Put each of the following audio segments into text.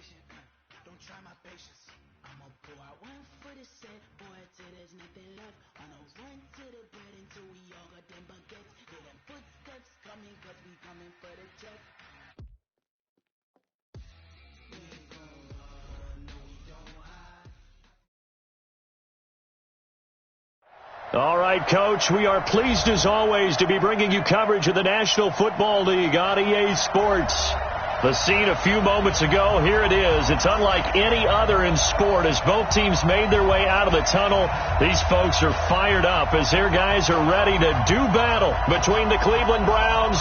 patient. Don't try my patience. I'ma pull out one for the set, boy, till there's nothing left. On a run to the bread until we all got them baguettes. Hear them footsteps coming, cause we coming for the check. We ain't gon' run, no we don't hide. All right, Coach, we are pleased as always to be bringing you coverage of the National Football League on EA Sports. The scene a few moments ago, here it is. It's unlike any other in sport as both teams made their way out of the tunnel. These folks are fired up as their guys are ready to do battle between the Cleveland Browns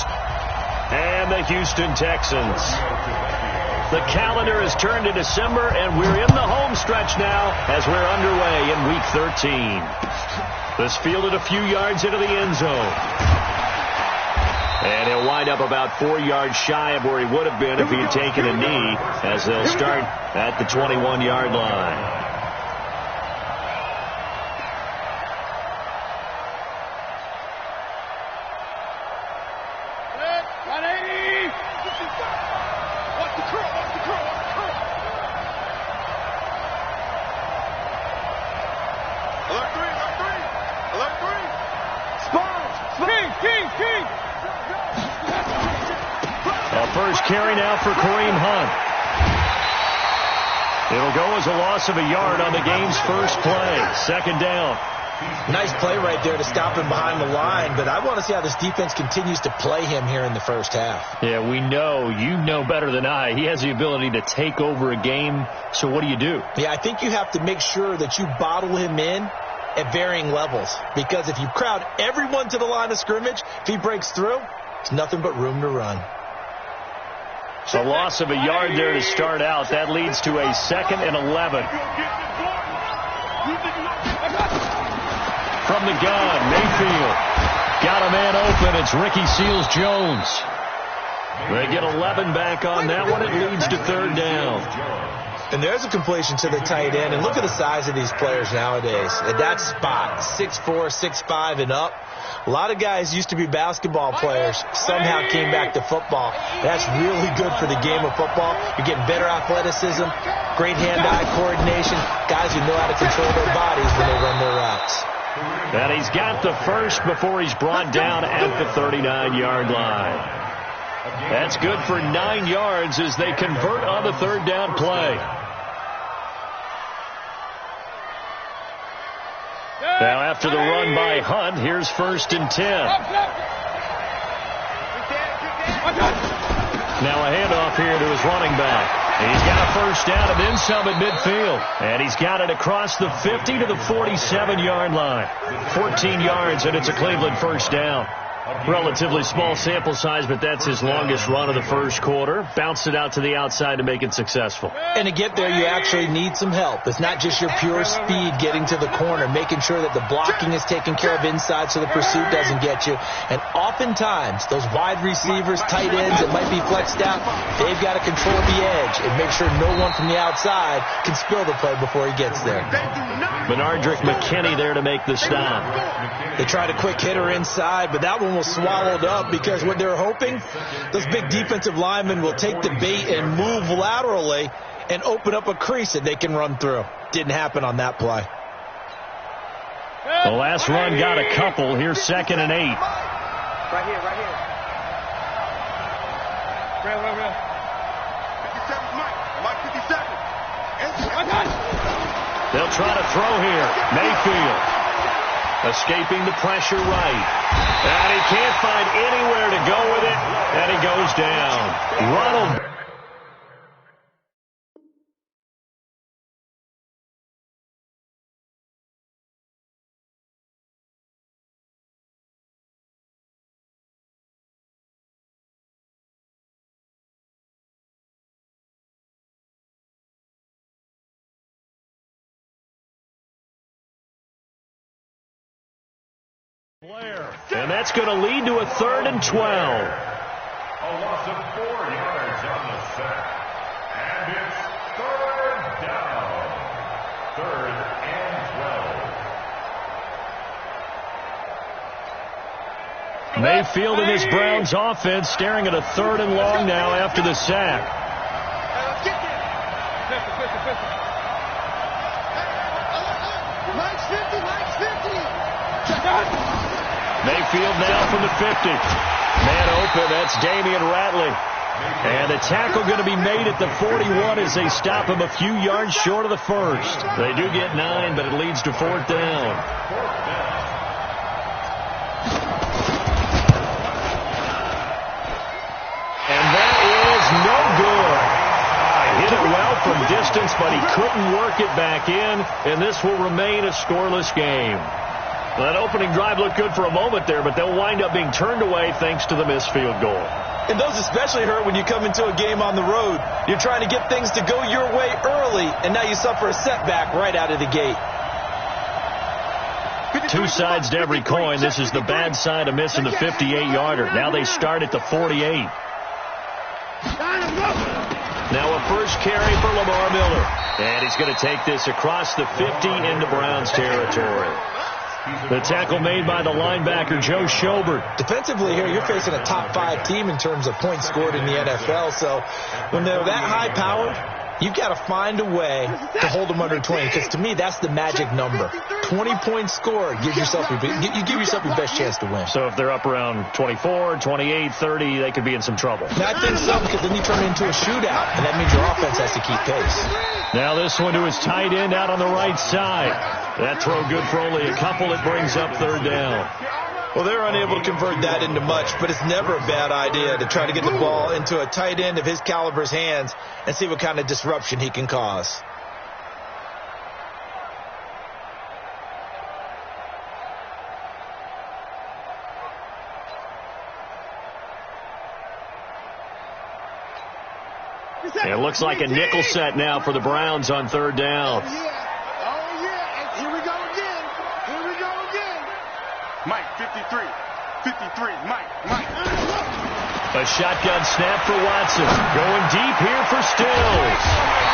and the Houston Texans. The calendar has turned to December, and we're in the home stretch now as we're underway in Week 13. This fielded a few yards into the end zone. And he'll wind up about 4 yards shy of where he would have been if he had taken a knee, as they'll start at the 21-yard line. First carry now for Kareem Hunt. It'll go as a loss of a yard on the game's first play. Second down. Nice play right there to stop him behind the line, but I want to see how this defense continues to play him here in the first half. Yeah, we know. You know better than I. He has the ability to take over a game, so what do you do? Yeah, I think you have to make sure that you bottle him in at varying levels, because if you crowd everyone to the line of scrimmage, if he breaks through, it's nothing but room to run. A loss of a yard there to start out. That leads to a 2nd and 11. From the gun, Mayfield. Got a man open. It's Ricky Seals-Jones. They get 11 back on that one. It leads to 3rd down. And there's a completion to the tight end. And look at the size of these players nowadays. At that spot, 6'4", 6'5", and up. A lot of guys used to be basketball players, somehow came back to football. That's really good for the game of football. You're getting better athleticism, great hand-eye coordination, guys who know how to control their bodies when they run their routes. And he's got the first before he's brought down at the 39-yard line. That's good for 9 yards as they convert on the 3rd down play. Now after the run by Hunt, here's 1st and 10. Now a handoff here to his running back. He's got a 1st down and then some at midfield. And he's got it across the 50 to the 47-yard line. 14 yards, and it's a Cleveland 1st down. Relatively small sample size, but that's his longest run of the first quarter. Bounced it out to the outside to make it successful. And to get there, you actually need some help. It's not just your pure speed getting to the corner, making sure that the blocking is taken care of inside so the pursuit doesn't get you. And oftentimes, those wide receivers, tight ends that might be flexed out, they've got to control the edge and make sure no one from the outside can spill the play before he gets there. Benardrick McKinney there to make the stop. They tried a quick hitter inside, but that one was swallowed up because what they're hoping, those big defensive linemen will take the bait and move laterally and open up a crease that they can run through. Didn't happen on that play. The last run got a couple. Here's 2nd and 8. Right here. Real. 57's Mike 57. They'll try to throw here. Mayfield escaping the pressure right. And he can't find anywhere to go with it. And he goes down. Ronald. And that's going to lead to a 3rd and 12. A loss of 4 yards on the sack. And it's 3rd down. 3rd and 12. Mayfield and his Browns offense staring at a 3rd and long now after the sack. Mayfield now from the 50. Man open, that's Damian Ratley. And the tackle going to be made at the 41 as they stop him a few yards short of the first. They do get 9, but it leads to 4th down. And that is no good. Hit it well from distance, but he couldn't work it back in, and this will remain a scoreless game. That opening drive looked good for a moment there, but they'll wind up being turned away thanks to the missed field goal. And those especially hurt when you come into a game on the road. You're trying to get things to go your way early, and now you suffer a setback right out of the gate. Two sides to every coin. This is the bad side of missing the 58-yarder. Now they start at the 48. Now a first carry for Lamar Miller. And he's going to take this across the 50 into Browns territory. The tackle made by the linebacker, Joe Schobert. Defensively here, you're facing a top 5 team in terms of points scored in the NFL. So when they're that high-powered, you've got to find a way to hold them under 20. Because to me, that's the magic number. 20 points scored, you give yourself your best chance to win. So if they're up around 24, 28, 30, they could be in some trouble. Now, I think so, because then you turn it into a shootout, and that means your offense has to keep pace. Now this one to his tight end out on the right side. That throw good for only a couple. It brings up 3rd down. Well, they're unable to convert that into much, but it's never a bad idea to try to get the ball into a tight end of his caliber's hands and see what kind of disruption he can cause. It looks like a nickel set now for the Browns on 3rd down. Oh, yeah. Here we go again. Mike, 53. Mike. A shotgun snap for Watson. Going deep here for Stills.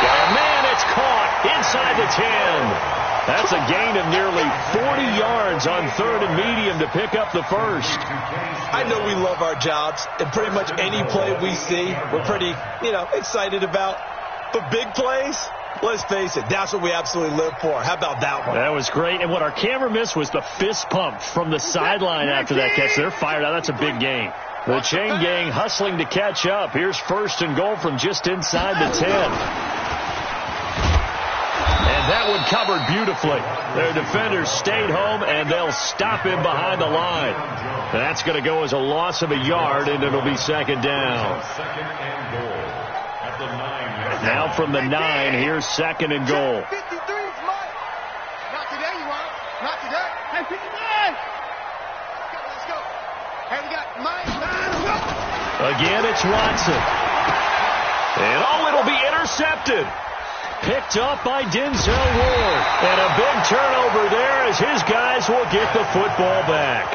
Oh, man, it's caught inside the 10. That's a gain of nearly 40 yards on 3rd and medium to pick up the first. I know we love our jobs, and pretty much any play we see, we're pretty, excited about. But big plays, let's face it, that's what we absolutely live for. How about that one? That was great. And what our camera missed was the fist pump from the sideline after that catch. They're fired out. That's a big gain. The chain gang hustling to catch up. Here's 1st and goal from just inside the 10. And that one covered beautifully. Their defenders stayed home, and they'll stop him behind the line. That's going to go as a loss of a yard, and it'll be 2nd down. Now from the 9, here's 2nd and goal. 53 is Mike. Not today, you want. Not today. Hey, 59. Let's go. Hey, we got Mike. Again, it's Watson. And, it'll be intercepted. Picked up by Denzel Ward. And a big turnover there as his guys will get the football back.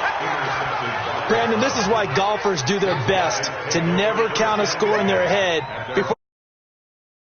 Brandon, this is why golfers do their best to never count a score in their head before